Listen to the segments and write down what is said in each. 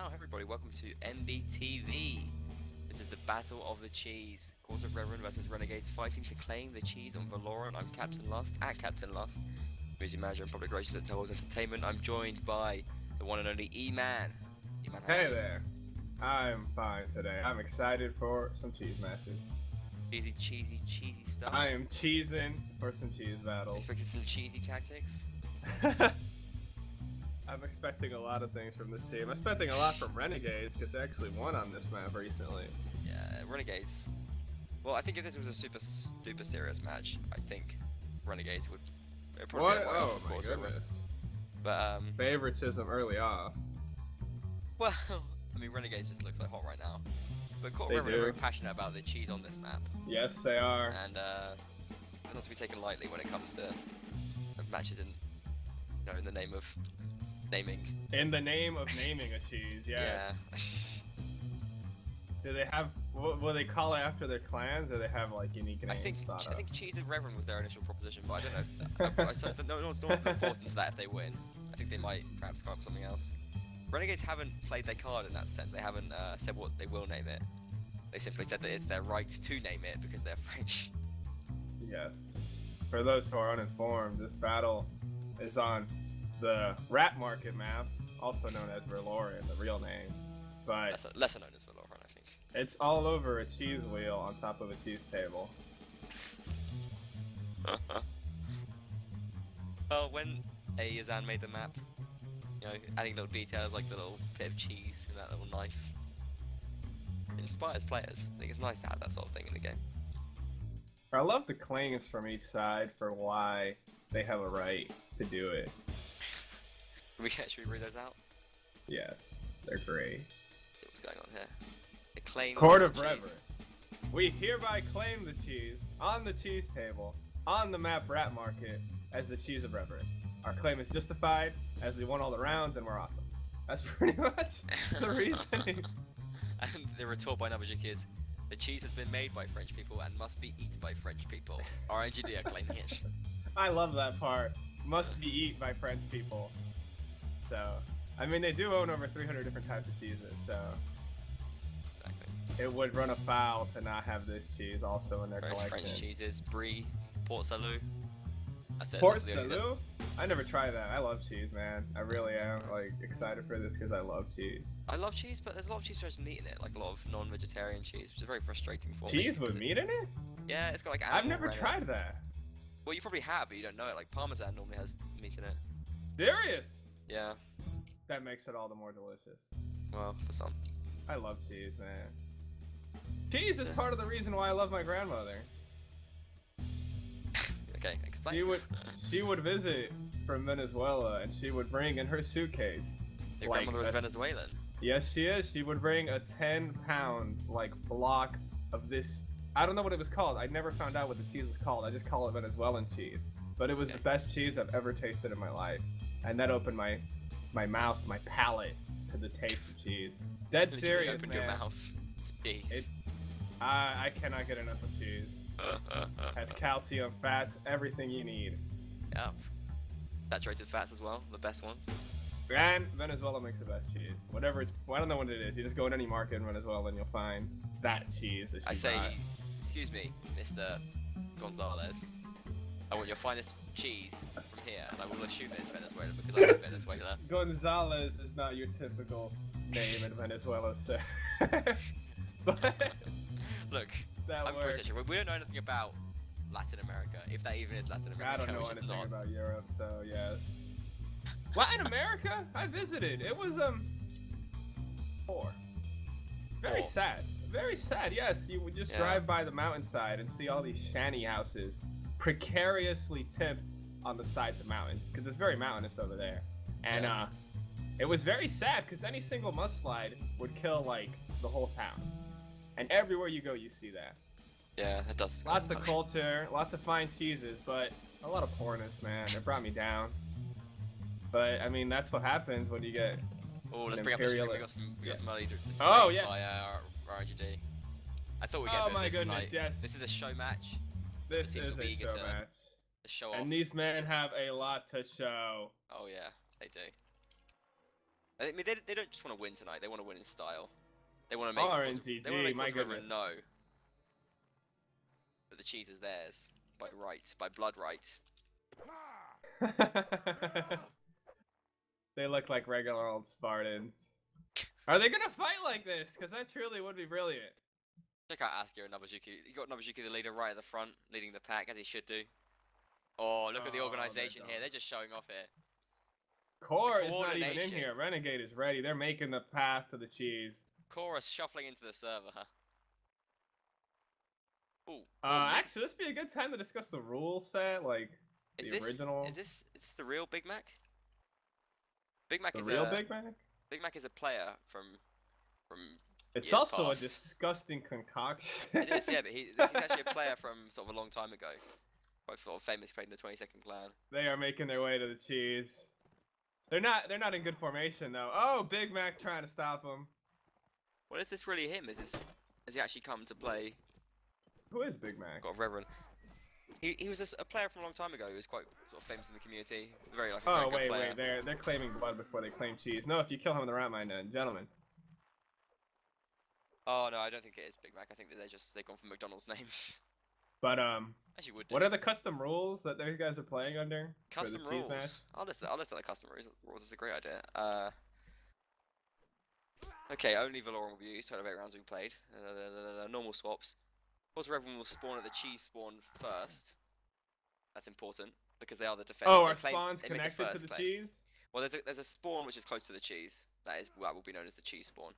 Wow, everybody, welcome to MBTV. This is the Battle of the Cheese. Court of Reveran versus Renegades fighting to claim the cheese on Reveran. I'm Captain Lust, at Captain Lust, music manager and public relations at Tellworld Entertainment. I'm joined by the one and only E-Man. E-Man, how are Hey you? there. I'm fine today. I'm excited for some cheese matches. Cheesy stuff. I am cheesing for some cheese battles. Expected some cheesy tactics? I'm expecting a lot of things from this team. I'm expecting a lot from Renegades because they actually won on this map recently. Yeah, Renegades. Well, I think if this was a super serious match, I think Renegades would probably What? get away Oh off, of my course, goodness. But Favoritism early off. well, I mean, Renegades just looks like hot right now. But Court They Reveran are do. very passionate about the cheese on this map, Yes, they are. and they're not to be taken lightly when it comes to matches in, in the name of naming. In the name of naming a cheese, yes. Yeah. Do they have? Will they call it after their clans, or they have like unique names? I think thought of? Cheese of Reveran was their initial proposition, but I don't know. No one's going to force them to that if they win. I think they might perhaps come up with something else. Renegades haven't played their card in that sense. They haven't said what they will name it. They simply said that it's their right to name it because they're French. Yes. For those who are uninformed, this battle is on the Rat Market map, also known as Reveran, the real name. But Lesser known as Reveran, I think. it's all over a cheese wheel on top of a cheese table. Well, when Yazan made the map, adding little details like the little bit of cheese and that little knife, it inspires players. I think it's nice to have that sort of thing in the game. I love the claims from each side for why they have a right to do it. Should we read those out? Yes, they're great. See what's going on here. The claim Court of of the cheese. Reveran. We hereby claim the cheese on the cheese table on the map Rat Market as the cheese of Reveran. Our claim is justified as we won all the rounds and we're awesome. That's pretty much the reasoning. And the retort by Nabajik is, the cheese has been made by French people and must be eaten by French people. RNGD are claiming it. I love that part. Must be eaten by French people. So, I mean, they do own over 300 different types of cheeses, so Exactly. it would run afoul to not have this cheese also in their Various collection. French cheeses, Brie, Port Salut. That's it. Port that's the only- Salut? I never tried that. I love cheese, man. I really am like excited for this because I love cheese. I love cheese, but there's a lot of cheese that has meat in it, like a lot of non-vegetarian cheese, which is very frustrating for me. Cheese with because meat in it? Yeah, it's got like I've animal never rennet. tried that. Well, you probably have, but you don't know it. Like Parmesan normally has meat in it. Serious? Yeah. That makes it all the more delicious. Well, for some. I love cheese, man. Cheese is part of the reason why I love my grandmother. Okay, explain. She would visit from Venezuela, and she would bring in her suitcase. Your like grandmother was a- Venezuelan. Yes, she is. She would bring a 10-pound like block of this. I don't know what it was called. I never found out what the cheese was called. I just call it Venezuelan cheese. But it was Okay. the best cheese I've ever tasted in my life, and that opened my mouth, my palate to the taste of cheese. Dead Literally serious, opened man. your mouth. Jeez. I cannot get enough of cheese. Has calcium, fats, everything you need. Yep. Saturated fats as well, the best ones. And Venezuela makes the best cheese. Whatever it's, I don't know what it is. You just go in any market in Venezuela and you'll find that cheese that she I say, got. excuse me, Mr. Gonzalez. I want your finest cheese from here, and I will assume it's Venezuela because I live in Venezuela. Gonzalez is not your typical name in Venezuela, sir. But Look, that I'm works. British. We don't know anything about Latin America, if that even is Latin America. I don't know which is anything not. about Europe, so yes. Latin America? I visited. It was poor. Very Poor. sad. Very sad. Yes, you would just Yeah. drive by the mountainside and see all these shanty houses precariously tipped on the sides of mountains because it's very mountainous over there. And Yeah. it was very sad because any single mudslide would kill like the whole town. And everywhere you go, you see that. Yeah, it does. Lots of culture, lots of fine cheeses, but a lot of poorness, man. It brought me down. But I mean, that's what happens when you get. Oh, let's an bring up the stream. We imperial- got some early displays Oh, yes. by our RGD. I thought we'd get a Oh bit my of this goodness, tonight. yes. This is a show match. This teams is will be a eager show to- match, A show off. and these men have a lot to show. Oh yeah, they do. I mean, they don't just want to win tonight. They want to win in style. They want to make RNGG, my goodness. know that the cheese is theirs by right, by blood right. They look like regular old Spartans. Are they gonna fight like this? Because that truly would be brilliant. Check out Askio and Nobuzuki. You got Nobuzuki, the leader, right at the front, leading the pack as he should do. Oh, look at the organization here. They're just showing off here. Core is not even in here. Renegade is ready. They're making the path to the cheese. Core is shuffling into the server. Ooh. Actually, this would be a good time to discuss the rule set, like the original. Is this the real Big Mac? Big Mac is the real Big Mac. Big Mac is a player from. It's also past. A disgusting concoction. It is, yeah, but he's actually a player from sort of a long time ago. Quite sort of famous, played in the 22nd clan. They are making their way to the cheese. They're not in good formation though. Oh, Big Mac trying to stop him. Well, is this really him? Has he actually come to play? Who is Big Mac? Got Reveran. He was a player from a long time ago. He was quite sort of famous in the community. Very like. Oh wait, they're claiming blood before they claim cheese. No, if you kill him in the round mine, then gentlemen. Oh no, I don't think it is Big Mac. I think that they've gone for McDonald's names. But actually would do. What are the custom rules that those guys are playing under? Custom rules. I'll list the custom rules. It's a great idea. Okay, only Valoran will be used. Total of 8 rounds we played. Normal swaps. Of course, everyone will spawn at the cheese spawn first. That's important because they are the defenders. Oh, our spawn's connected to the cheese. Well, there's a spawn which is close to the cheese. That will be known as the cheese spawn.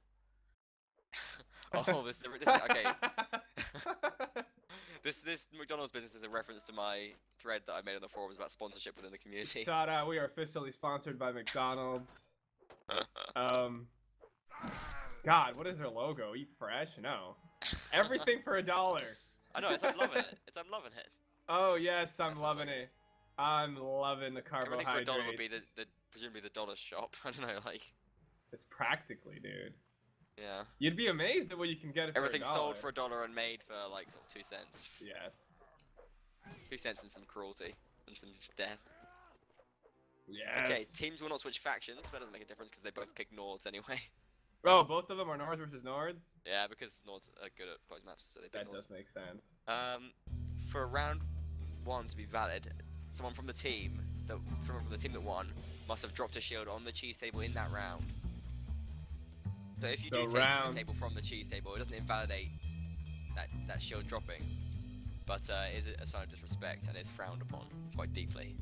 Oh, this is okay. This McDonald's business is a reference to my thread that I made on the forums about sponsorship within the community. Shout out, we are officially sponsored by McDonald's. God, what is their logo? Eat fresh? No. Everything for $1. I know, I'm loving it. I'm loving it. Oh yes, I'm loving it. I'm loving the carbohydrates. Everything for $1 would be presumably the dollar shop. I don't know, like. It's practically, dude. Yeah. You'd be amazed at what you can get it for $1. Everything's sold for $1 and made for like sort of 2 cents. Yes. 2 cents and some cruelty and some death. Yes. Okay, teams will not switch factions, but that doesn't make a difference because they both pick Nords anyway. Oh, both of them are Nords versus Nords? Yeah, because Nords are good at close maps, so they pick Nords. That does make sense. For round 1 to be valid, someone from the team that won must have dropped a shield on the cheese table in that round. So if you do take a table from the cheese table, it doesn't invalidate that shield dropping, but is a sign of disrespect and is frowned upon quite deeply.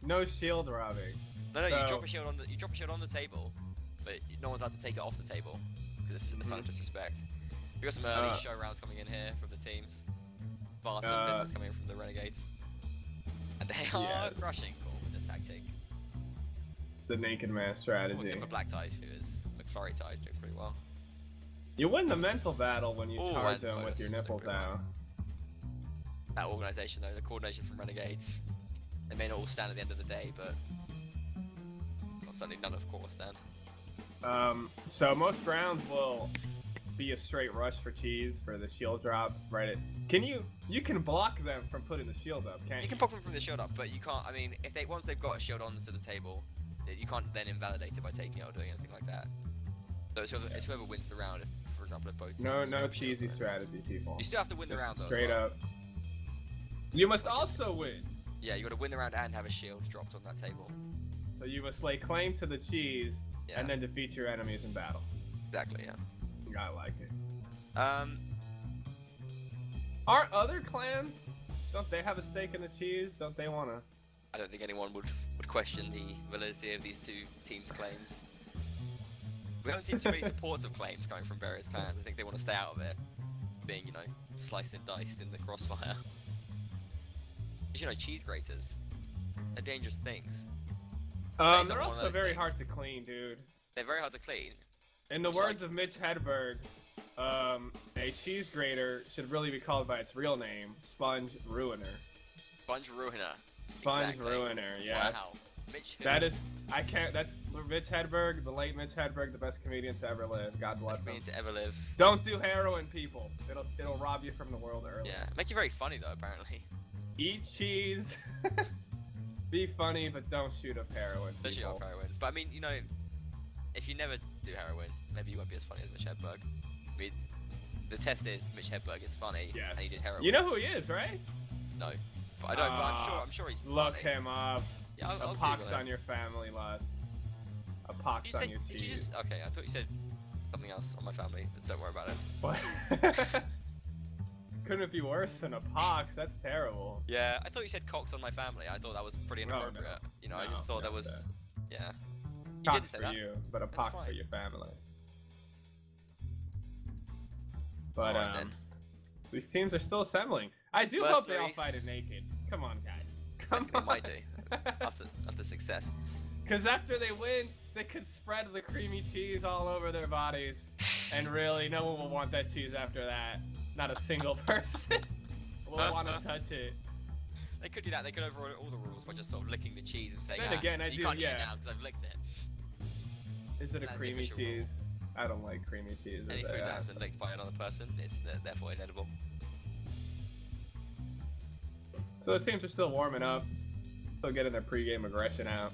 No shield robbing. No, you drop a shield on the table, but no one's allowed to take it off the table because this is a sign of disrespect. We got some early show rounds coming in here from the teams. Barton business coming in from the Renegades, and they are crushing with this tactic. The naked man strategy. Except for Black Tide, who is McFlurry Tide, doing pretty well. You win the mental battle when you charge them with your nipples out. That organization, though, the coordination from Renegades, they may not all stand at the end of the day, but certainly none of Core stand. So most rounds will be a straight rush for cheese for the shield drop, right? You can block them from putting the shield up, can't you? You can block them from the shield up, but you can't. I mean, once they've got a shield onto the table, you can't then invalidate it by taking it or doing anything like that. So it's whoever wins the round. If, for example, if both teams no cheesy strategy, people. You still have to win the round though. Straight up. You must also win. Yeah, you got to win the round and have a shield dropped on that table. So you must lay claim to the cheese and then defeat your enemies in battle. Exactly. Yeah. I like it. Aren't other clans? Don't they have a stake in the cheese? Don't they wanna? I don't think anyone would question the validity of these 2 teams' claims. We haven't seen too many supports of claims coming from various clans. I think they want to stay out of it, being, you know, sliced and diced in the crossfire. Because, you know, cheese graters, they're dangerous things. They're also very hard to clean, dude. They're very hard to clean. In the words of Mitch Hedberg, a cheese grater should really be called by its real name, Sponge Ruiner. Sponge Ruiner. Sponge Ruiner, yes. Wow. Mitch that's Mitch Hedberg, the late Mitch Hedberg, the best comedian to ever live. God bless him. Best comedian to ever live. Don't do heroin, people. It'll rob you from the world early. Yeah, make you very funny though, apparently. Eat cheese. Be funny, but don't shoot up heroin. Don't shoot up heroin. But I mean, you know, if you never do heroin, maybe you won't be as funny as Mitch Hedberg. I mean, the test is Mitch Hedberg is funny, and he did heroin. You know who he is, right? No, but I don't. But I'm sure he's funny. Look him up. Yeah, I'll a pox on your family, Lust. A pox on your cheese. Did you just? Okay, I thought you said something else on my family. But don't worry about it. What? Couldn't it be worse than a pox? That's terrible. Yeah, I thought you said cocks on my family. I thought that was pretty inappropriate. Oh, no. You know, I just thought that was. Sir. Yeah. You Pox didn't say for that. you, but a pox for your family. But then. these teams are still assembling. I do hope they all fight it naked. Come on, guys. Come on. They might do after success. Because after they win, they could spread the creamy cheese all over their bodies, and really, no one will want that cheese after that. Not a single person will want to touch it. They could do that. They could override all the rules by just sort of licking the cheese and saying, then again, you can't eat it now because I've licked it. Is it a creamy cheese? Rule. I don't like creamy cheese. Any food that has been licked by another person is therefore inedible. So the teams are still warming up, still getting their pre-game aggression out.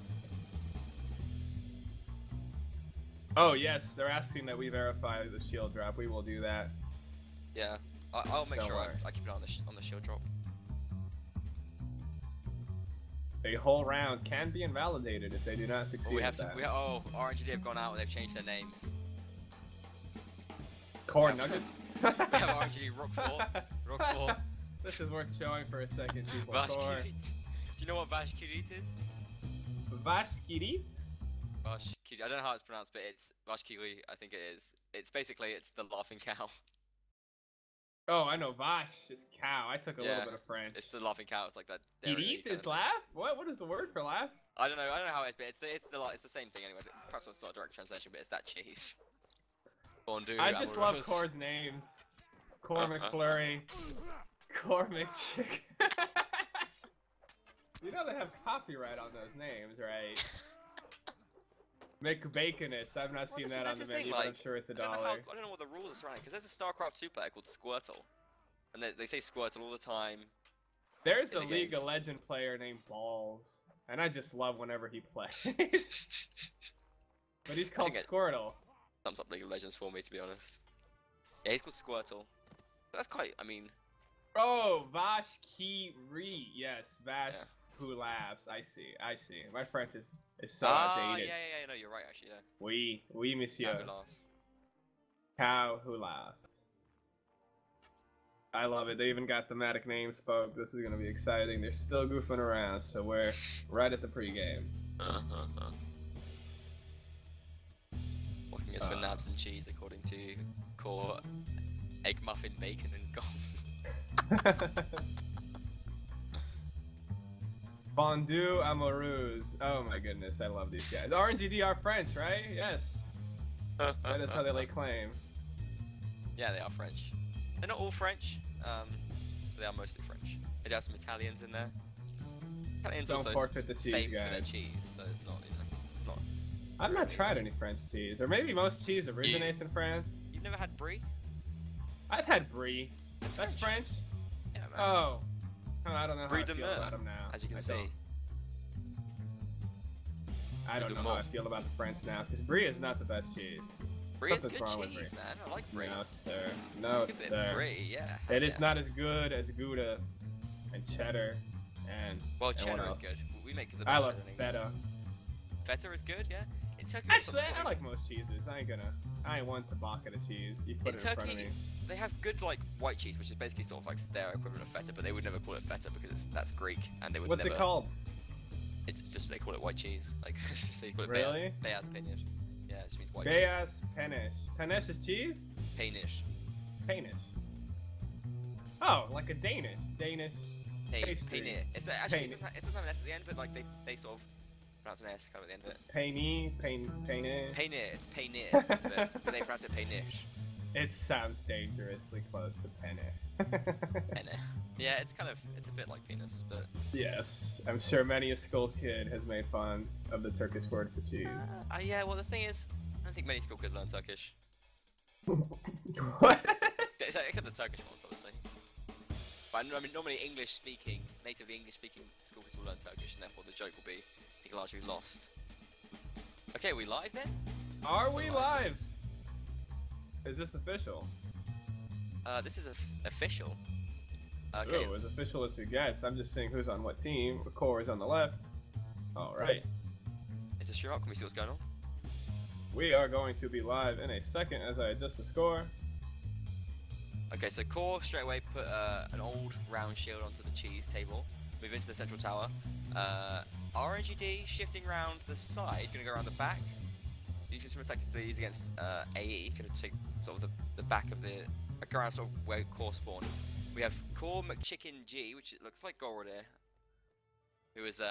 Oh yes, they're asking that we verify the shield drop. We will do that. Yeah, I'll make sure I keep it on the shield drop. A whole round can be invalidated if they do not succeed. RNGD have gone out and they've changed their names. Corn Nuggets? We have RNGD Roquefort. This is worth showing for a second, people. Vashkirit. Do you know what Vashkirit is? Vashkirit? Vashkirit. I don't know how it's pronounced, but it's Vashkirit, I think it is. It's basically, it's the laughing cow. Oh, I know. Vash is cow. I took a little bit of French. It's the laughing cow. It's like that. Kirit is laugh? What is the word for laugh? I don't know how it is, but it's the same thing anyway. Perhaps it's not a direct translation, but it's that cheese. Fondue, I just love Core's names. Core McFlurry. Core McChicken. You know they have copyright on those names, right? McBaconist. I've not seen that on the menu, but I'm sure it's $1. I don't know what the rules are surrounding, because there's a StarCraft 2 player called Squirtle. And they say Squirtle all the time. There's a League of Legends player named Balls, and I just love whenever he plays. But he's called Squirtle. Sums up League of Legends for me, to be honest. Yeah, he's called Squirtle. That's quite, I mean... Oh, Vashkiri. Yes, Vash who laughs. I see. My French is so outdated. Yeah, no, you're right, actually, yeah. Oui, monsieur. Cow who laughs. Cow who laughs. I love it. They even got thematic names spoke. This is going to be exciting. They're still goofing around, so we're right at the pregame. Walking is for nabs and cheese, according to Core Egg Muffin, Bacon, and Gong. Fondue amoureuse. Oh my goodness, I love these guys. RNGD are French, right? Yes. That is how they lay claim. Yeah, they are French. They're not all French. They are mostly French. They do have some Italians in there. Italians don't also forfeit the cheese, famed guys. for their cheese, so it's not, it's not. I've not tried any French cheese, or maybe most cheese originates in France. You've never had brie? I've had brie. That's French? Yeah, man. Oh, I don't know Brie how I de feel mer, about them now. as you can see. I don't know how I feel about the French now, because brie is not the best cheese. Brie is Something's good wrong with cheese, brie. man. I like brie. No, sir. No, sir. Brie, yeah. It is not as good as Gouda and cheddar and. Well, cheddar is good. We make the best. I love feta. Feta is good, yeah. In Turkey, actually, I like most cheeses. I ain't one to balk at a cheese. You put it in front of me. They have good like white cheese, which is basically sort of like their equivalent of feta, but they would never call it feta because that's Greek, and they would What's never. it called? It's just they call it white cheese. Like they call it really? Beyaz peynir. Yeah, it just means white cheese. Beyaz peynir. Peynir is cheese? Peynir. Peynir. Oh, like a Danish. Peynir. It's actually it doesn't have an S at the end, but like they sort of pronounce an S kind of at the end of it. Peynir. Peynir. It's peynir, but they pronounce it peynir. It sounds dangerously close to penne. Penne. Yeah, it's a bit like penis, but... Yes, I'm sure many a school kid has made fun of the Turkish word for cheese. Yeah, well the thing is, I don't think many school kids learn Turkish. What? Except the Turkish ones, obviously. But I mean, normally English-speaking, natively English-speaking school kids will learn Turkish, and therefore the joke will be largely lost. Okay, are we live then? Are we live? Is this official? This is official. Okay. Ooh, as official as it gets. I'm just seeing who's on what team. The core is on the left. Alright. Is this stream up? Can we see what's going on? We are going to be live in a second as I adjust the score. Okay, so core straight away put an old round shield onto the cheese table. Move into the central tower. RNGD shifting around the side, gonna go around the back. Using some tactics they use against AE, gonna take sort of the back of the around sort of where core spawned. We have Core McChicken G, which it looks like Gorodir, who is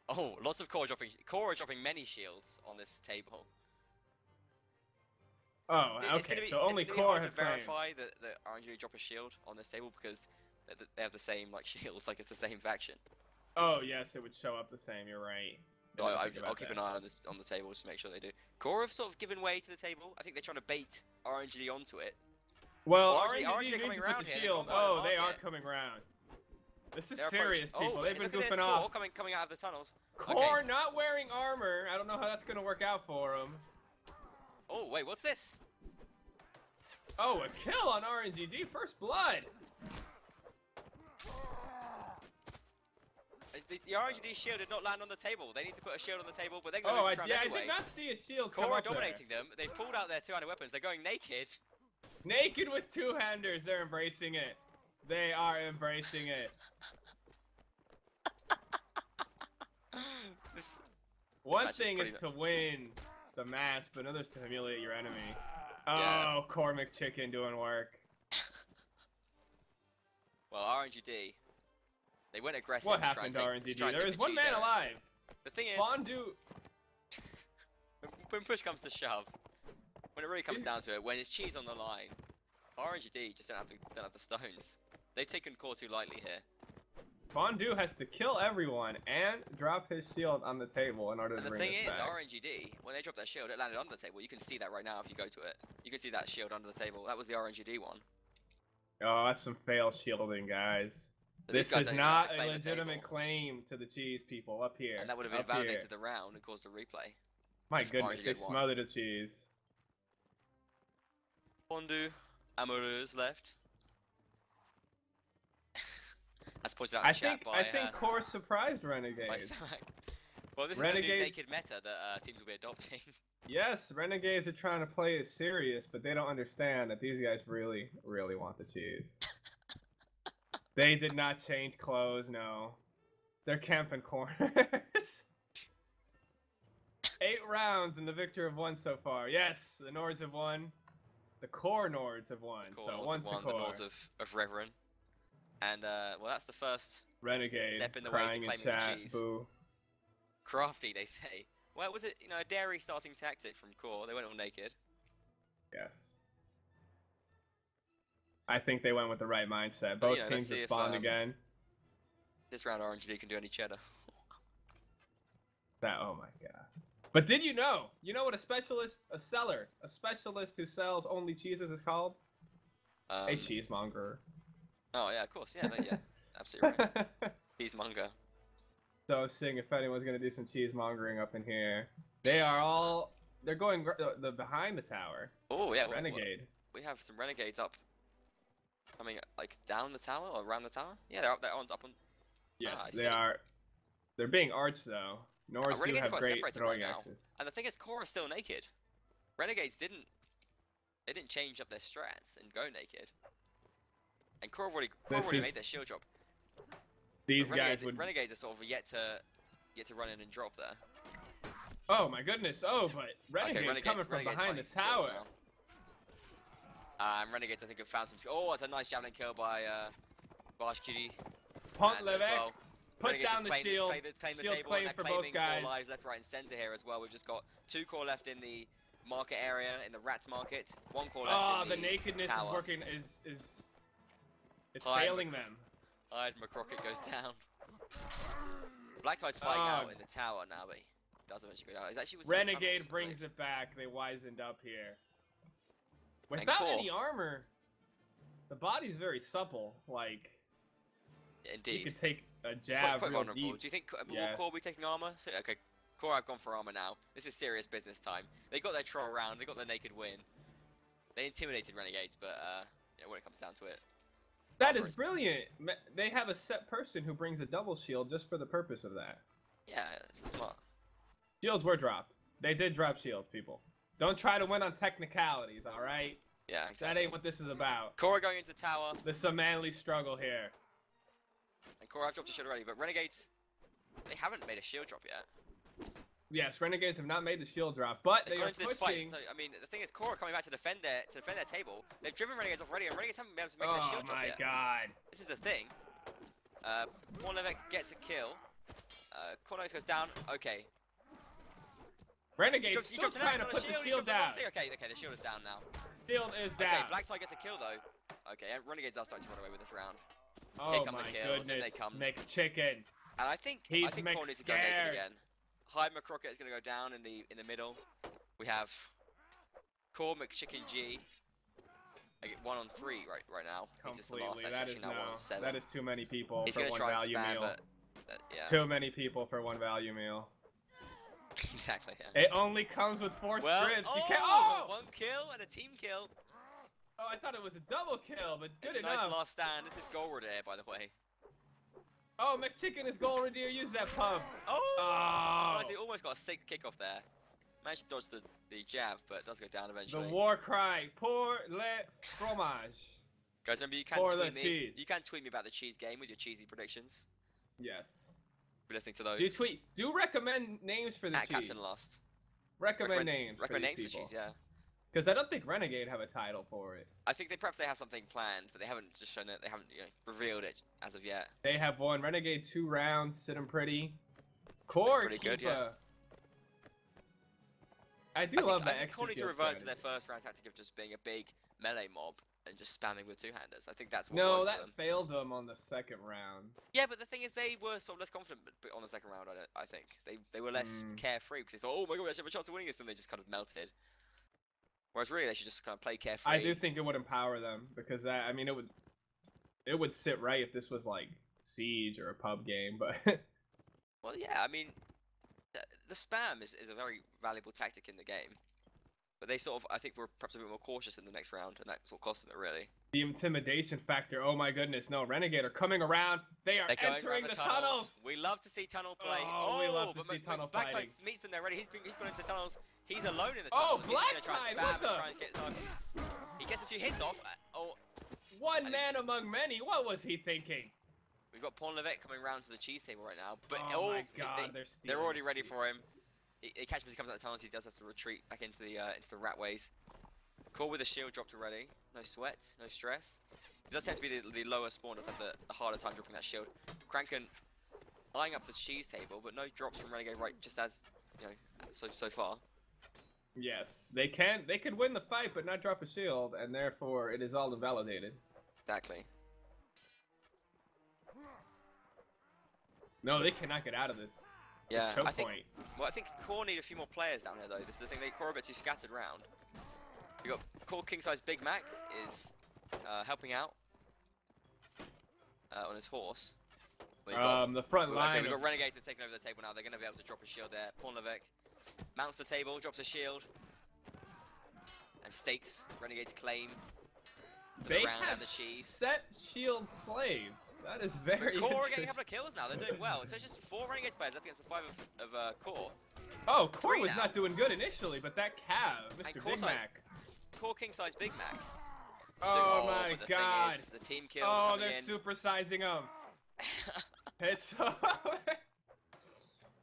oh, lots of core dropping. Core are dropping many shields on this table. Oh, okay. So only core have verify that RNG drop a shield on this table because they have the same like shields, like it's the same faction. Oh yes, it would show up the same. You're right. So I'll keep an eye on the table just to make sure they do. Core have sort of given way to the table. I think they're trying to bait RNG onto it. Well, RNG coming around the here. Shield. Oh, they are coming around. This is serious, people. Oh, they've been goofing off. Core coming out of the tunnels. Core not wearing armor. I don't know how that's gonna work out for him. Oh wait, what's this? Oh, a kill on RNGD. First blood. The RNGD shield did not land on the table. They need to put a shield on the table, but they're going to yeah, anyway. I did not see a shield Core come are up dominating them. They've pulled out their two-handed weapons. They're going naked. Naked with two-handers. They're embracing it. They are embracing it. One thing is to win the match, but another is to humiliate your enemy. Yeah. Oh, Core McChicken doing work. Well, RNGD, they went aggressive. What happened to RNGD? There is one man alive. The thing is, Fondue. when push comes to shove, when it really comes down to it, when it's cheese on the line, RNGD just don't have the stones. They've taken core too lightly here. Fondue has to kill everyone and drop his shield on the table in order to bring it back. And the thing is, RNGD, when they dropped that shield, it landed under the table. You can see that right now if you go to it. You can see that shield under the table. That was the RNGD one. Oh, that's some fail shielding, guys. But this is not a legitimate claim to the cheese people up here. And that would have invalidated the round and caused a replay. My goodness, they smothered the cheese. Fondue, Amoureuse left. As pointed out in chat by... I think Core surprised Renegades. Well, this is the new naked meta that teams will be adopting. Yes, Renegades are trying to play it serious, but they don't understand that these guys really, really want the cheese. They did not change clothes, no. They're camping corners. 8 rounds and the victor have won so far. Yes, the Nords have won. The Core Nords have won. So 1 to Core. The Nords of Reveran. And, well, that's the first Renegade step in the way to claiming the cheese. Boo. Crafty, they say. Well, was it, a dairy starting tactic from Core? They went all naked. Yes. I think they went with the right mindset. Both teams respond again. This round, RNGD can do any cheddar. Oh my god. But did you know? You know what a specialist who sells only cheeses is called? A cheesemonger. Oh yeah, of course, yeah, absolutely right. Cheesemonger. So I was seeing if anyone's gonna do some cheesemongering up in here. They're going behind the tower. Oh yeah, Renegade. We have some Renegades up, coming like down the tower or around the tower. Yeah, they're up on. Yes, they are. They're being arched though. Nords do have great throwing axes. And the thing is, Core is still naked. Renegades didn't change up their strats and go naked. And Core already made their shield drop. These Renegades are sort of yet to run in and drop there. Oh my goodness! Oh, but Renegades coming from behind the tower. Renegades, I think, have found some. Oh, it's a nice javelin kill by Barsh Kitty. Punt Levesque. Put down the shield. Claim the shield table, claim and for claiming both guys. 4 lives left, right, and center here as well. We've just got 2 core left in the market area, in the rat market. 1 core left in the nakedness tower. is working. It's failing them. Hyde McCrocket goes down. Black Tie's fighting out in the tower now, but he does eventually go down. Renegade brings it back. They wisened up here. Without any armor. The body's very supple. Like, Indeed. you could take a jab Quite real vulnerable. deep. Do you think will Yes. Core be taking armor? So, okay, Core have gone for armor now. This is serious business time. They got their troll round. They got their naked win. They intimidated Renegades, but yeah, when it comes down to it, That armor is brilliant. They have a set person who brings a double shield just for the purpose of that. Yeah, it's smart. Shields were dropped. They did drop shields, people. Don't try to win on technicalities, all right? Yeah, exactly. That ain't what this is about. Core going into tower. This is a manly struggle here. And Core have dropped a shield already, but Renegades, they haven't made a shield drop yet. Yes, Renegades have not made the shield drop, but they They've gone are into this pushing. fight. So I mean, the thing is, Core are coming back to defend their table. They've driven Renegades off already, and Renegades haven't been able to make their shield drop yet. Oh my god. This is the thing. Pornlevek gets a kill. Cornelius goes down. Okay. Renegades You still dropped an trying to axe on put the the shield. shield down. Okay, the shield is down now. Shield is Okay, down. Black Tie gets a kill though. Okay, and Renegades are starting to run away with this round. Oh come the my kills, in goodness. they come. McChicken. And I think He's Core needs to go naked McScared. again. Hyde McCrocket is going to go down in the middle. We have Core McChicken G. I get 1 on 3 right now. He's just the last. Completely. That is Actually now 1 on 7. That is too many people He's for going to one try and value spam, meal. but yeah. Too many people for one value meal. Exactly. Yeah. It only comes with 4 Well, scripts. You can't. Oh! 1 kill and a team kill. Oh, I thought it was a double kill, but good It's a enough. nice last stand. This is Gold here, by the way. Oh, McChicken is goal redeer. Use that pump. Oh! Oh. Nice, he almost got a sick kickoff there. Managed to dodge the jab, but it does go down eventually. The war cry. Pour le fromage. Guys, remember you can Pour the tweet me. cheese. You can tweet me about the cheese game with your cheesy predictions. Yes. Be listening to those. Do tweet. Do recommend names for the At cheese. Captain Lost. Recommend names. Recommend for names these for people. cheese, yeah. Because I don't think Renegade have a title for it. I think perhaps they have something planned, but they haven't just shown that they haven't revealed it as of yet. They have won Renegade 2 rounds, sit 'em pretty. Core Pretty good, yeah. I love that I think extra Core need to shield revert to strategy. their first round tactic of just being a big melee mob and just spamming with two-handers. I think that's what No, works that for them. failed them on the second round. Yeah, but the thing is, they were sort of less confident on the second round. I think they were less carefree because they thought, oh my god, we actually have a chance of winning this, and they just kind of melted. Whereas really, they should just kind of play carefree. I do think it would empower them because I mean it would sit right if this was like Siege or a pub game, but Well, yeah, I mean, the spam is a very valuable tactic in the game. But they sort of, I think, were perhaps a bit more cautious in the next round, and that's what cost them it, really. the intimidation factor. Oh my goodness, no! Renegade are coming around. They are They're going entering around the tunnels. We love to see tunnel play. Oh, we love to but see tunnel Black fighting. Tie meets them there already. He's gone into the tunnels. He's alone in the Oh, tunnels. Black He's going to try and Tie, spam what the- and try and get time. He gets a few hits off. One And man among many. What was he thinking? We've got Pornlevek coming round to the cheese table right now. But Oh my God, they're stealing already ready cheese. for him. He catches him as he comes out of the tunnels. He does have to retreat back into the rat ways. Core with a shield dropped already. No sweat, no stress. It does tend to be the lower spawn does have the harder time dropping that shield. Kranken eyeing up the cheese table, but no drops from Renegade right just as so far. Yes, they can. They could win the fight, but not drop a shield, and therefore it is all invalidated. Exactly. No, they cannot get out of this. Yeah, Choke I think. point. Well, I think Core need a few more players down here though. This is the thing. Core are a bit too scattered round. We got Core King Size Big Mac is helping out on his horse. The front line. Okay, we've got Renegades have taken over the table now. They're going to be able to drop a shield there. Pornlevek mounts the table, drops a shield, and stakes Renegades' claim to the They round have and the cheese. set shield slaves. That is very Core are interesting. getting a couple of kills now. They're doing well. So it's just 4 Renegades players left against the 5 of Core. Oh, Core 3 was now. not doing good initially, but that Cav, Mr. Core Big side- Mac. Core King Size Big Mac. Oh my but the God. Thing is, the team kills Oh, coming they're in. supersizing them. It's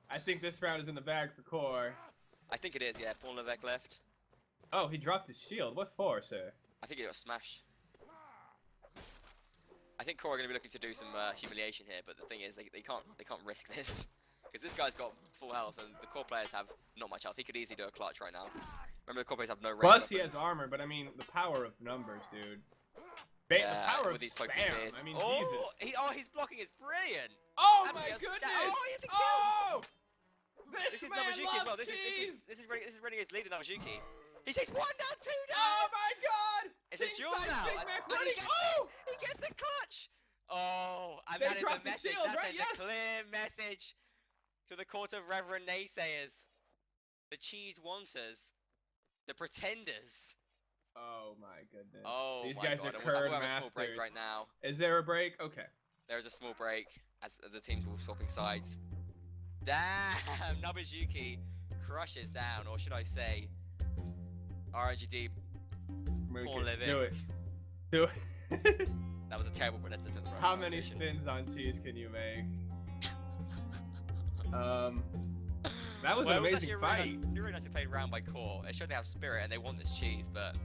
I think this round is in the bag for Core. I think it is, yeah. Pornlevek left. Oh, he dropped his shield. What for, sir? I think he got smashed. I think Core are going to be looking to do some humiliation here, but the thing is, they can't risk this because this guy's got full health and the Core players have not much health. He could easily do a clutch right now. Remember, the Core players have no range. Plus, he has weapons. armor, but I mean, the power of numbers, dude. Yeah, the power with of these spam. focus spears. I mean, oh, Jesus. His blocking is brilliant. Oh Actually, my a goodness! Oh, he has a kill. Oh! This is man Namajuki as well. loves cheese! This is Renegade's leader, Namajuki. He takes 1 down, 2 down. Oh my God! It's a duel King-size now. Big And Mac he running. gets Oh! it. He gets the clutch. Oh, and They that is a dropped the message. shield, That right? sends Yes. a clear message to the court of Reveran naysayers, the cheese wanters, the pretenders. Oh my goodness. Oh These my guys God. are And curd we'll have a masters. small break right now. Is there a break? Okay. There is a small break as the teams will be swapping sides. Damn, Nabajuki crushes down, or should I say, RNGD. Poor living. Do it. Do it. That was a terrible predictor to the How many spins on cheese can you make? That was an amazing fight. Really nicely played round by Core. It showed they have spirit and they want this cheese, but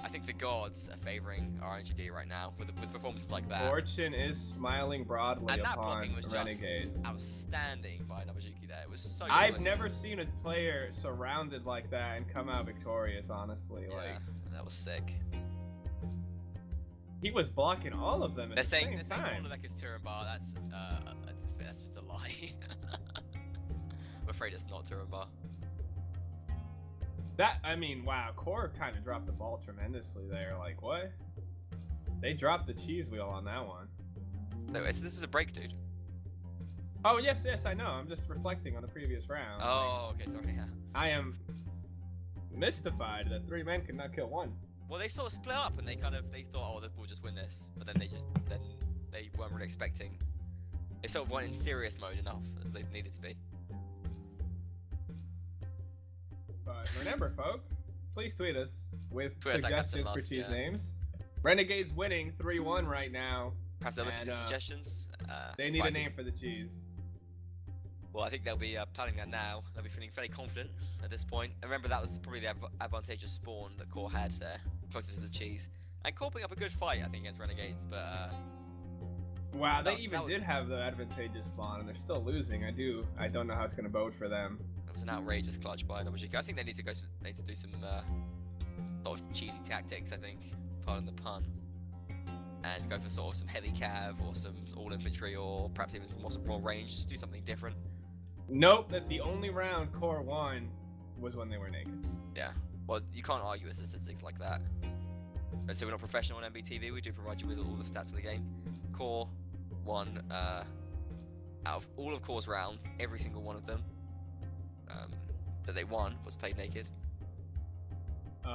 I think the gods are favouring RNGD right now with performances like that. Fortune is smiling broadly And that upon blocking was Renegades. just outstanding by Nabajuki there. It was so I've close. never seen a player surrounded like that and come out victorious, honestly. Yeah, Like, that was sick. he was blocking all of them at They're the saying same time. Cornerback is Turambar. That's just a lie. I'm afraid it's not Turambar. That, I mean, wow, Core kind of dropped the ball tremendously there. Like, what? They dropped the cheese wheel on that one. No, this is a break, dude. Oh, yes, I know. I'm just reflecting on the previous round. Oh, okay, sorry, yeah. I am mystified that 3 men could not kill 1. Well, they sort of split up and they thought, oh, we'll just win this. But then they weren't really expecting. They sort of went in serious mode enough as they needed to be. But remember, folks, please tweet us with Tweet us at suggestions Captain for Lust, cheese yeah. names. Renegades winning 3-1 right now. Perhaps they'll listen And, to suggestions. They need but a I think- name for the cheese. Well, I think they'll be planning that now. They'll be feeling fairly confident at this point. And remember, that was probably the advantageous spawn that Core had there, closest to the cheese. And Core putting up a good fight, I think, against Renegades, but... Wow, they that even was- did have the advantageous spawn, and they're still losing. I don't know how it's going to bode for them. It was an outrageous clutch by Nabajuki. I think they need to do some sort of cheesy tactics, I think, pardon the pun. And go for sort of some heavy cav, or some all infantry, or perhaps even some more range. Just do something different. Nope, that the only round Core won was when they were naked. Yeah, well, you can't argue with statistics like that. And so we're not professional on MBTV, we do provide you with all the stats of the game. Core won, out of all of Core's rounds, every single one of them that they won was played naked. You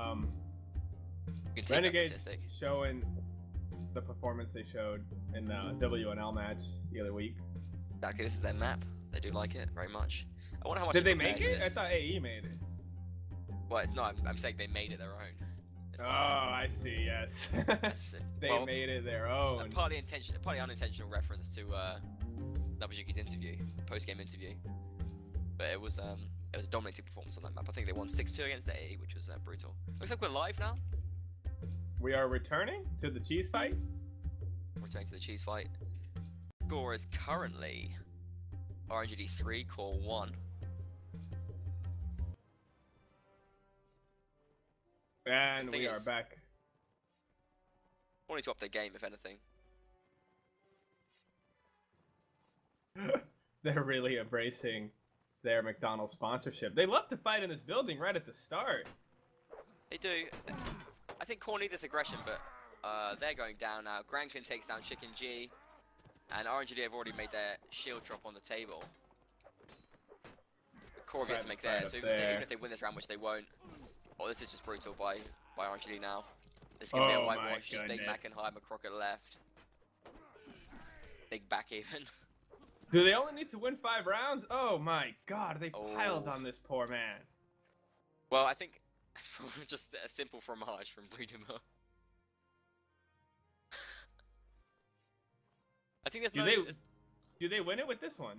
can take Renegades that statistic. showing the performance they showed in the WNL match the other week. Exactly, this is their map. They do like it very much. I wonder how much Did they prepared make it? this. I thought AE made it. Well, it's not. I'm saying they made it their own. It's Oh, I see. Yes, That's it. they Well, made it their own. partly unintentional reference to Nabajuki's interview, post-game interview. But it was a dominating performance on that map. I think they won 6-2 against the AE, which was brutal. Looks like we're live now. We are returning to the cheese fight. Returning to the cheese fight. Score is currently RNGD 3, Core 1. And The thing we are is- back. Wanting to up their game, if anything. They're really embracing their McDonald's sponsorship. They love to fight in this building right at the start. They do. I think Core need this aggression, but they're going down now. Grankin takes down Chicken G, and RNGD have already made their shield drop on the table. Core have yet to make theirs, so even if they win this round, which they won't. Oh, this is just brutal by RNGD now. This is going to be a whitewash. Just Big Mac and Hymer Crockett left. Big back even. Do they only need to win 5 rounds? Oh my god, they piled Oh. on this poor man. Well, I think just a simple fromage from Breedemar. I think there's Do they win it with this one?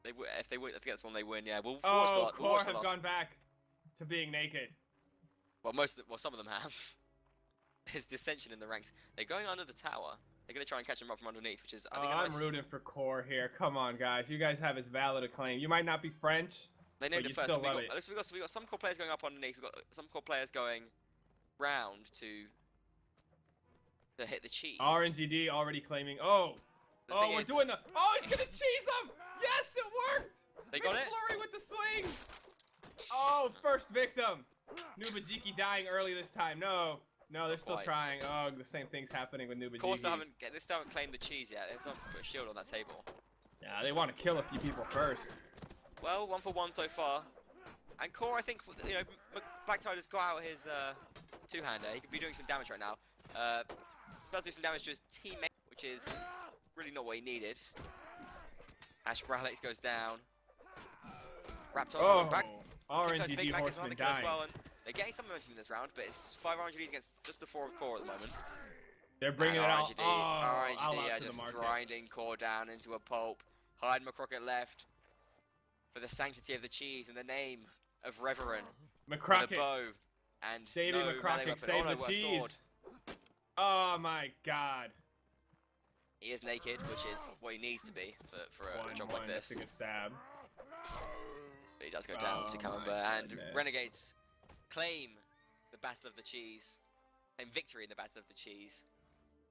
if they win, I think that's one they win. Yeah, we'll Oh, watch Core the have last. gone back to being naked. Well, some of them have. There's dissension in the ranks. They're going under the tower. They're going to try and catch them up from underneath, which is, I think, a I'm nice... rooting for Core here. Come on, guys. You guys have as valid a claim. You might not be French, They named but it you first. still We love it. got some core players going up underneath. We've got some core players going round to hit the cheese. RNGD already claiming. Oh, The thing we're is- doing the. Oh, he's gonna cheese them. Yes, it worked. They got it? McFlurry with the swing. Oh, first victim. Nubajiki dying early this time. No. No, they're still quite. trying. Oh, the same thing's happening with Nubajiki. Of course, they still haven't claimed the cheese yet. They still haven't put a shield on that table. Yeah, they want to kill a few people first. Well, 1 for 1 so far. And Core, I think, you know, Black Tide has got out his two-hander. He could be doing some damage right now. Does do some damage to his teammate, which is really not what he needed. Ash Bralex goes down. Raptors back. RNGD Big Mac is Horseman another kill as dying. well, and they're getting some momentum in this round, but it's 5 RNGDs against just the 4 of Core at the moment. They're bringing it out. RNGD are just grinding Core down into a pulp. Hyde McCrocket left for the sanctity of the cheese in the name of Reveran. McCrocket. With a bow and Davey no McCrocket saved the cheese. Oh my god. He is naked, which is what he needs to be for a job like this. That's a good stab. But he does go down to Camembert, and Renegades claim the Battle of the Cheese. Claim victory in the Battle of the Cheese.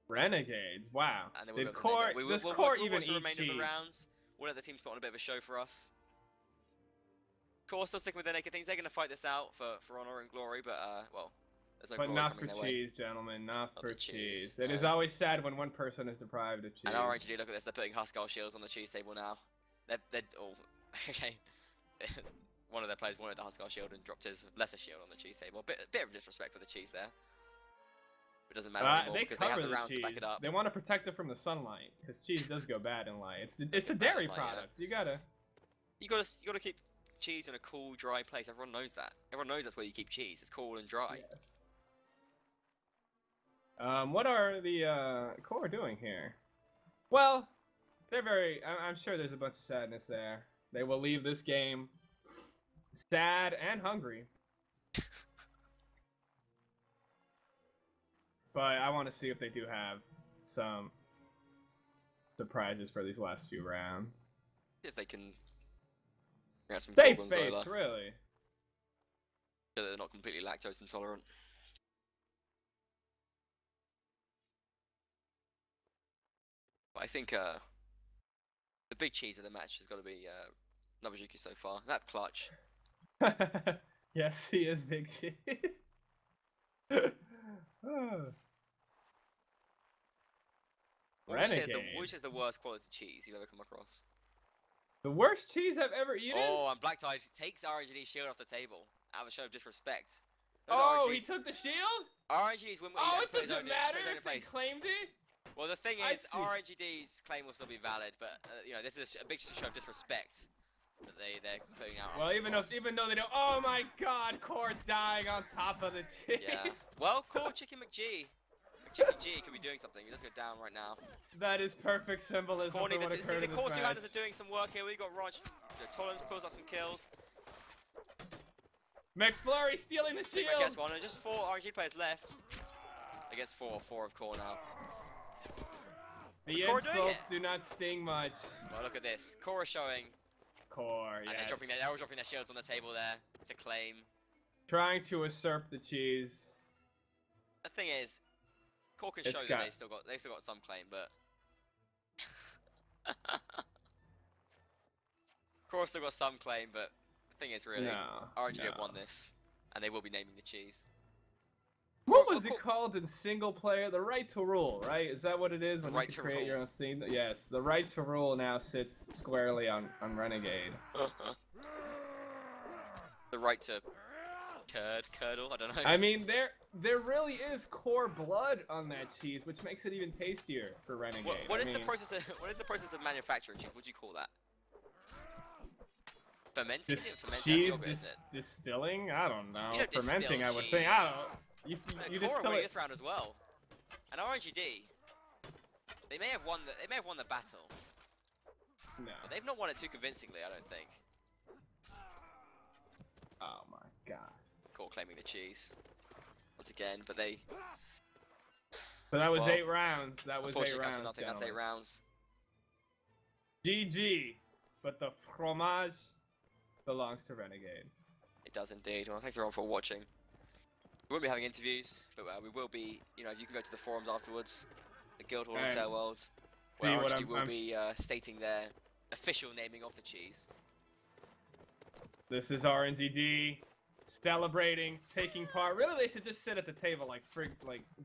Renegades, wow. And Did Core, does Core even eat the remainder cheese? of the rounds. We'll let the teams put on a bit of a show for us. Core still sticking with their naked things. They're going to fight this out for honor and glory, but, well, there's no but glory not coming for their way. cheese, gentlemen. Not for cheese. cheese. It is always sad when one person is deprived of cheese. And RNGD, look at this. They're putting Huskar shields on the cheese table now. They're oh, okay. One of their players wanted the Huskar shield and dropped his lesser shield on the cheese table. A bit of disrespect for the cheese there. It doesn't matter anymore because they have the rounds to back it up. They want to protect it from the sunlight because cheese does go bad in light. It's a dairy product. Yeah. You gotta keep cheese in a cool, dry place. Everyone knows that. Everyone knows that's where you keep cheese. It's cool and dry. Yes. What are the Core doing here? Well, they're very. I'm sure there's a bunch of sadness there. They will leave this game sad and hungry. But I want to see if they do have some surprises for these last few rounds. If they can bring out some safe Gorgonzola. face, really. So they're not completely lactose intolerant. But I think the big cheese of the match has got to be Nobujuki so far. That clutch. Yes, he is big cheese. Which is the worst quality cheese you've ever come across? The worst cheese I've ever eaten? Oh, and Black Tide takes RNGD's shield off the table out of a show of disrespect. Oh, he took the shield? RNGD's win. Oh, it doesn't matter if they claimed it? Well, the thing is, RNGD's claim will still be valid, but you know, this is a big show of disrespect that they're putting out. Well, even though they don't. Oh my God, Core dying on top of the cheese. Yeah. Well, Core Chicken McG. Chicken G could be doing something. He does go down right now. That is perfect symbolism. The Core two-handers are doing some work here. We got Raj. Tollins pulls up some kills. McFlurry stealing the shield. Gets one. And just 4 RNG players left. Against 4 of Core now. The insults do not sting much. Well, look at this. Core is showing. Core, yes. And they're all dropping their shields on the table there to claim. Trying to usurp the cheese. The thing is, Core can show that they've still got some claim, but Core still got some claim, but the thing is, really, RNG have won this, and they will be naming the cheese. What was it called in single player? The right to rule, right? Is that what it is when you can create your own scene? Yes, the right to rule now sits squarely on Renegade. The right to curdle? I don't know. I mean, there really is Core blood on that cheese, which makes it even tastier for Renegade. What is the process of manufacturing cheese? What do you call that? Fermenting? Cheese distilling? I don't know. Fermenting, I would think. I don't know. You Core are winning this round as well, and RNGD. They may have won the battle. No. But they've not won it too convincingly, I don't think. Oh my God. Core claiming the cheese once again, but they. So that was 8 rounds. That was 8 rounds. Nothing. That's 8 rounds. GG, but the fromage belongs to Renegade. It does indeed. Well, thanks everyone for watching. We won't be having interviews, but we will be. You know, if you can go to the forums afterwards, the Guildhall Hotel Worlds, where RNG will be stating their official naming of the cheese. This is RNGD. celebrating, taking part. Really, they should just sit at the table like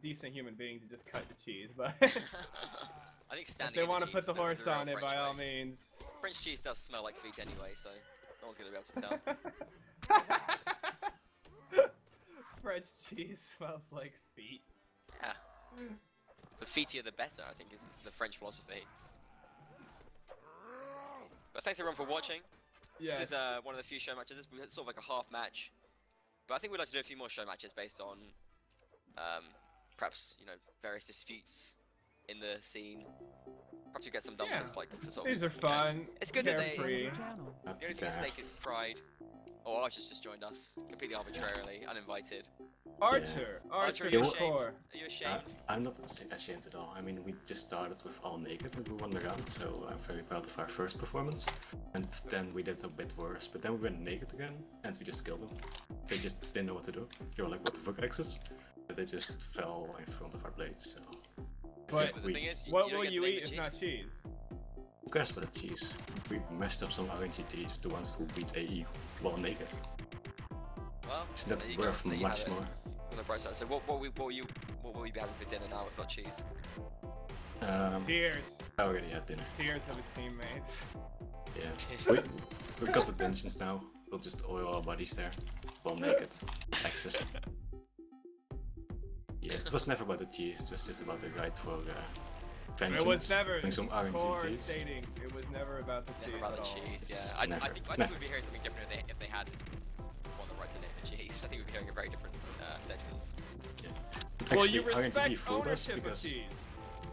decent human beings and just cut the cheese. But I think if standing they in the want to cheese put the is horse real on it, French by all way. means. French cheese does smell like feet anyway, so no one's gonna be able to tell. French cheese smells like feet. Yeah. The feetier the better, I think, is the French philosophy. But thanks everyone for watching. Yes. This is one of the few show matches. This is sort of like a half match. But I think we'd like to do a few more show matches based on perhaps, you know, various disputes in the scene. Perhaps you get some dumpers like for sort of, These are fun. It's good that they carefree. the only thing at stake is pride. Oh, Archer's just joined us. Completely arbitrarily, uninvited. Archer. Archer, are you the ashamed? core. Are you ashamed? I'm not ashamed at all. I mean, we just started with all naked and we won the round, so I'm very proud of our first performance. And then we did a bit worse, but then we went naked again and we just killed them. They just didn't know what to do. They were like, what the fuck, Axis? They just fell in front of our blades, so... But the thing is, what you don't will get to you name eat the if not cheese? Who cares about the cheese? We messed up some RNGTs, the ones who beat AE while naked. Well, Isn't that there you go. worth There you much have it. more? On the bright side. So what will we be having for dinner now if not cheese? Tears. I already had dinner. Tears of his teammates. Yeah. we got the tensions now. We'll just oil our bodies there while naked. Axis. Yeah, it was never about the cheese, it was just about the guide for vengeance. It was never doing some core RNGTs. stating. It was never about the cheese. Never about at the all. cheese, yeah. I think we'd be hearing something different if they had won the right to name the cheese. I think we'd be hearing a very different sentence. Yeah. Well, Actually, you respect RNGT fooled us ownership of because cheese.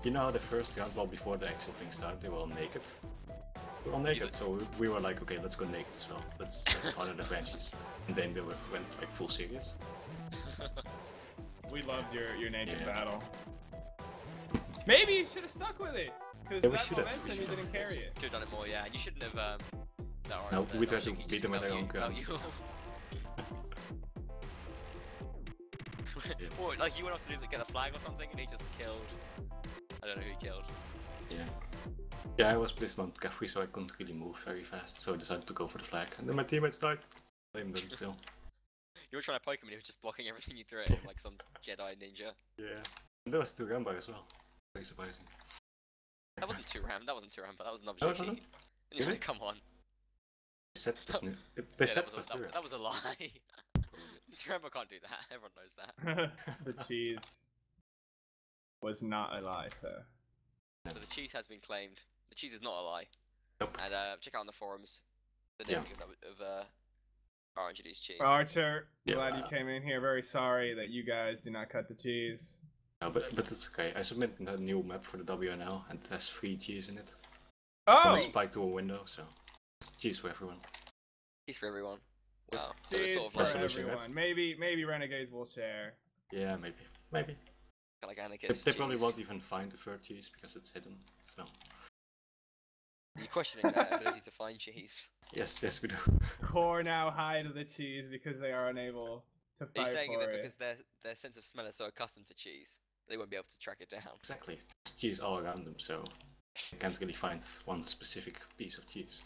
you know how the first round, well before the actual thing started, they were all naked. We were all naked, so we were like, okay, let's go naked as well. Let's honor the Frenchies. And then they went like full serious. We loved your naked Yeah. battle. Maybe you should have stuck with it, because Yeah, we that should've, momentum we you should've, didn't carry yes. it. Should have done it more, yeah. You shouldn't have. No, we tried to Suzuki beat just them at melt their own you- ground. melt you. Yeah. Or like you went off to do, get a flag or something, and he just killed. I don't know who he killed. Yeah. Yeah, I was this month carefree, so I couldn't really move very fast, so I decided to go for the flag. And then my teammates died. Blame them still. You were trying to poke him, and he was just blocking everything you threw at him like some Jedi ninja. Yeah. And that was 2 Rambar as well. Very surprising. That wasn't 2 ram. That wasn't 2 ram, but that was an No, it object. wasn't? Yeah, Really? come on. They said this new. They Yeah, said that, it was 2 that was a lie. 2 ram can't do that. Everyone knows that. The cheese was not a lie, so. But the cheese has been claimed. The cheese is not a lie. Nope. And check out on the forums the Yeah. name of RNGD's cheese. Archer, Yeah, glad you came in here. Very sorry that you guys do not cut the cheese. No, but it's okay. I submitted a new map for the WNL and it has 3 Gs in it. Oh! One spike to a window, so it's cheese for everyone. Cheese for everyone. Yep. Wow. So it's Cheese sort of for like, solution, everyone. right? Maybe Renegades will share. Yeah, maybe. like They, anarchist they probably cheese. won't even find the 3rd cheese because it's hidden. So You're questioning their ability to find cheese. yes, we do. Core now hide the cheese because they are unable to Are you fight saying for that it. because their sense of smell is so accustomed to cheese, they won't be able to track it down? Exactly. There's cheese all around them, so they can't really find one specific piece of cheese.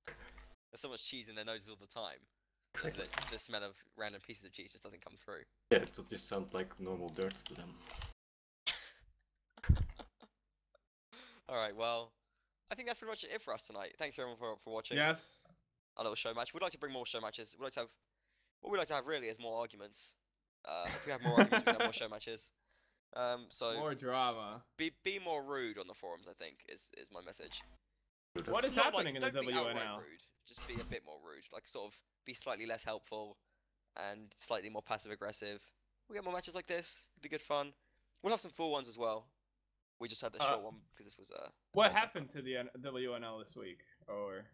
There's so much cheese in their noses all the time Exactly. that the smell of random pieces of cheese just doesn't come through. Yeah, it'll just sound like normal dirt to them. Alright, well, I think that's pretty much it for us tonight. Thanks everyone for watching. Yes. Our little show match. We'd like to bring more show matches. We'd like to have what we'd like to have really is more arguments. If we have more arguments, we can have more show matches. So More drama. be more rude on the forums. I think is my message. Do that. What is Not happening in the don't be outright WNL? rude. Just be a bit more rude. Like sort of be slightly less helpful and slightly more passive aggressive. We get more matches like this. It'd be good fun. We'll have some full ones as well. We just had the short one because this was What happened to the WNL this week? Or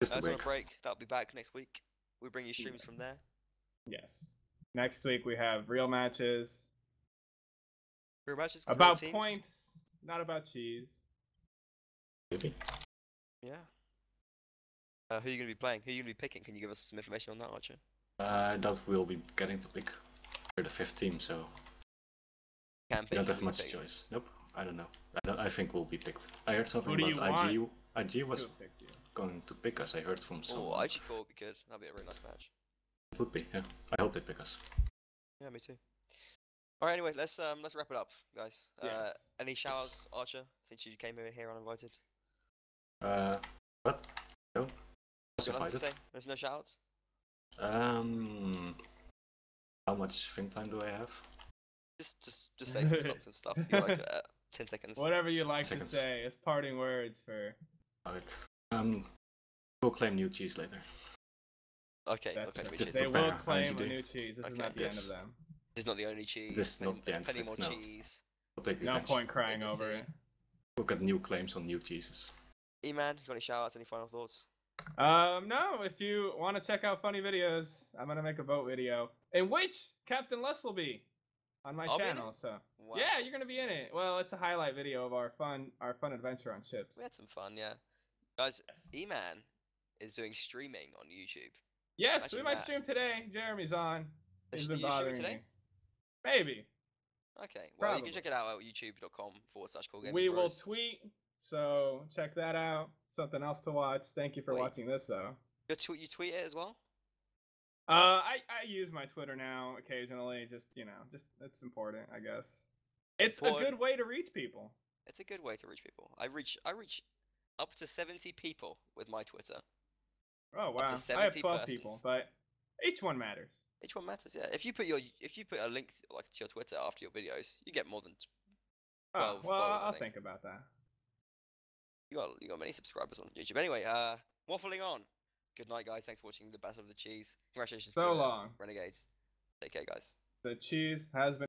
Just a that's on a break. break. That'll be back next week. We bring you streams from there. yes. Next week we have real matches. Real matches with About real teams. points, not about cheese. Really? Yeah. Who are you going to be playing? Who are you going to be picking? Can you give us some information on that, Archer? I doubt we'll be getting to pick for the 5th team, so Can we pick. don't who have you much pick. choice. Nope, I don't know. I think we'll be picked. I heard something Who do about you IG was Who picked you? going to pick us. I heard from Oh, someone. IG Core would be good. That'd be a really nice match. It would be, yeah. I hope they pick us. Yeah, me too. Alright, anyway, let's wrap it up, guys. Yes. Any shout-outs, Archer, since you came over here uninvited? What? No? Was Got nothing to invited? say? There's no shout-outs? How much think time do I have? Just say some stuff. You got like 10 seconds. Whatever you like Seconds. to say as parting words for. Alright. We'll claim new cheese later. Okay, That's okay. it. Just They prepare will claim a IGD. new cheese. This is Okay. not the Yes. end of them. This is not the only cheese. This is not the There's end plenty of more it, no. cheese. We'll take No revenge. point crying In the over city. it. We'll get new claims on new cheeses. E-Man, you got any shout-outs, any final thoughts? No, if you want to check out funny videos, I'm gonna make a vote video in which Captain Lust will be on my I'll be in channel. it? So Wow. yeah, you're gonna be in Amazing. it. Well, it's a highlight video of our fun adventure on ships. We had some fun, yeah. Guys, Yes. E-Man is doing streaming on YouTube. Yes, Imagine we might that. stream today. Jeremy's on. He's Are been you streaming bothering today? me. Maybe. Okay, well, you can Probably. check it out at youtube.com/CoolGamingBros. We will tweet, so check that out. Something else to watch. Thank you for Wait. watching this, though. You tweet it as well? I use my Twitter now occasionally. Just it's important, I guess. It's a Important. good way to reach people. It's a good way to reach people. I reach up to 70 people with my Twitter. Oh wow, to I have 70 12 people, persons. but each one matters. Each one matters, yeah. If you put a link like to your Twitter after your videos, you get more than Oh, 12 well, followers, I I'll think. think about that. You got many subscribers on YouTube. Anyway, waffling on. Good night, guys. Thanks for watching the Battle of the Cheese. Congratulations So to long. Renegades. Take care, guys. The cheese has been